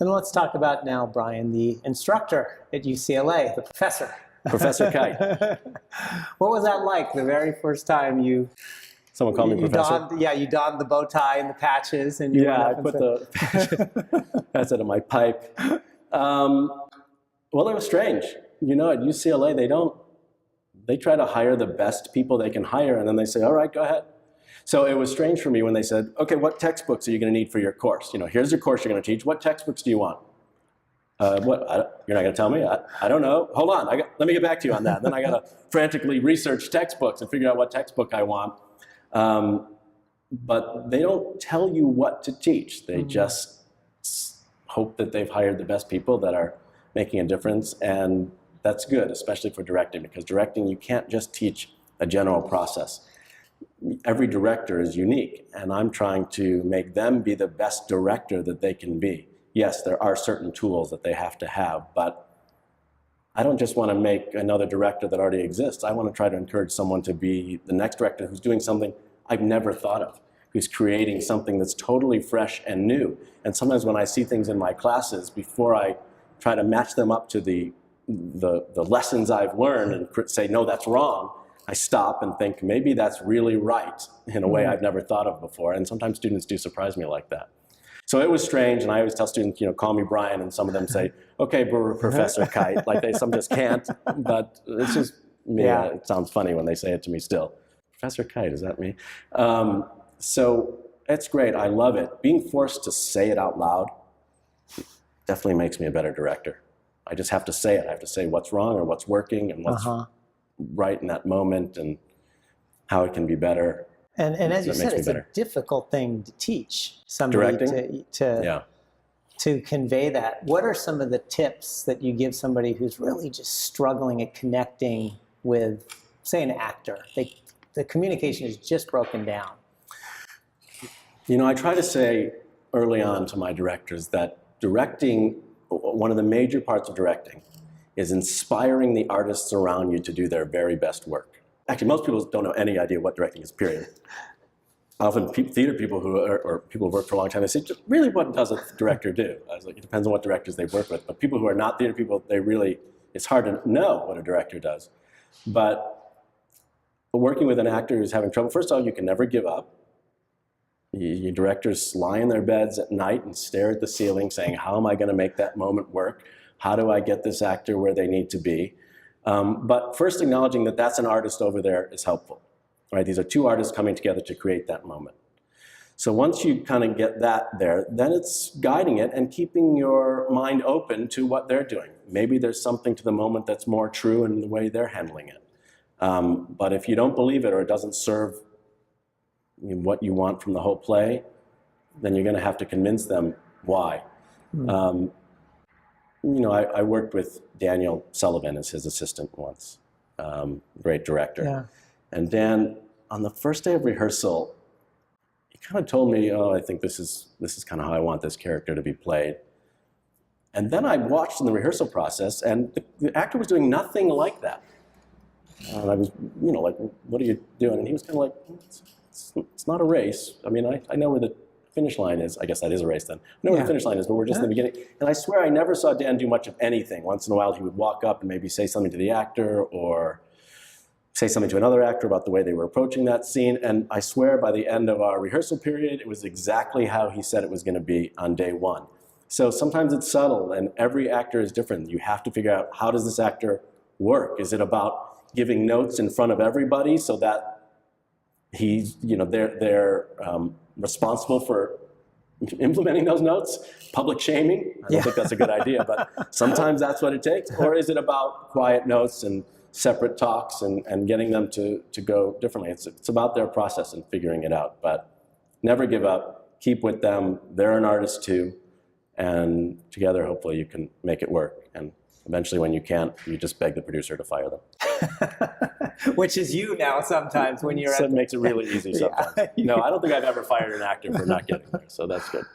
Then let's talk about now, Brian, the instructor at UCLA, the professor. Professor Kite. What was that like the very first time you... Someone called me professor? You donned the bow tie and the patches. And you I put the patches out of my pipe. Well, it was strange. You know, at UCLA, they try to hire the best people they can hire, and then they say, all right, go ahead. So it was strange for me when they said, okay, what textbooks are you going to need for your course? You know, here's your course you're going to teach. What textbooks do you want? You're not going to tell me? I don't know. Hold on. Let me get back to you on that. Then I got to frantically research textbooks and figure out what textbook I want. But they don't tell you what to teach. They just hope that they've hired the best people that are making a difference. And that's good, especially for directing, because directing, you can't just teach a general process. Every director is unique, and I'm trying to make them be the best director that they can be. Yes, there are certain tools that they have to have, but I don't just want to make another director that already exists. I want to try to encourage someone to be the next director who's doing something I've never thought of, who's creating something that's totally fresh and new. And sometimes when I see things in my classes, before I try to match them up to the lessons I've learned and say, no, that's wrong, I stop and think, maybe that's really right in a way I've never thought of before. And sometimes students do surprise me like that. So it was strange, and I always tell students, you know, call me Brian, and some of them say, okay, Professor Kite, like some just can't, but it's just me. Yeah. It sounds funny when they say it to me still. Professor Kite, is that me? So it's great, I love it. Being forced to say it out loud definitely makes me a better director. I just have to say it. I have to say what's wrong or what's working and what's right in that moment and how it can be better. And as you said, it's a difficult thing to teach somebody to convey that. What are some of the tips that you give somebody who's really just struggling at connecting with, say, an actor? The communication is just broken down. You know, I try to say early on to my directors that directing, one of the major parts of directing is inspiring the artists around you to do their very best work. Actually, most people don't know any idea what directing is, period. Often theater people or people who work for a long time, they say, really, what does a director do? I was like, it depends on what directors they work with. But people who are not theater people, it's hard to know what a director does. But working with an actor who's having trouble, first of all, you can never give up. Your directors lie in their beds at night and stare at the ceiling saying, how am I going to make that moment work? How do I get this actor where they need to be? But first acknowledging that that's an artist over there is helpful. Right? These are two artists coming together to create that moment. So once you kind of get that there, then it's guiding it and keeping your mind open to what they're doing. Maybe there's something to the moment that's more true in the way they're handling it. But if you don't believe it or it doesn't serve what you want from the whole play, then you're going to have to convince them why. You know, I worked with Daniel Sullivan as his assistant once, great director. Yeah. And Dan, on the first day of rehearsal, he kind of told me, oh, I think this is kind of how I want this character to be played. And then I watched in the rehearsal process, and the actor was doing nothing like that. And I was, you know, like, what are you doing? And he was kind of like, it's not a race. I mean, I know where the finish line is. I guess that is a race then. I know where the finish line is, but we're just in the beginning. And I swear I never saw Dan do much of anything. Once in a while he would walk up and maybe say something to the actor or say something to another actor about the way they were approaching that scene. And I swear by the end of our rehearsal period, it was exactly how he said it was going to be on day one. So sometimes it's subtle, and every actor is different. You have to figure out, how does this actor work? Is it about giving notes in front of everybody so that he's, you know, they're responsible for implementing those notes? Public shaming? I don't think that's a good idea, but sometimes that's what it takes. Or is it about quiet notes and separate talks and getting them to go differently? It's about their process and figuring it out. But never give up. Keep with them. They're an artist too. And together, hopefully, you can make it work. And eventually, when you can't, you just beg the producer to fire them. Which is you now sometimes when you're so it makes it really easy sometimes. No, I don't think I've ever fired an actor for not getting there, so that's good.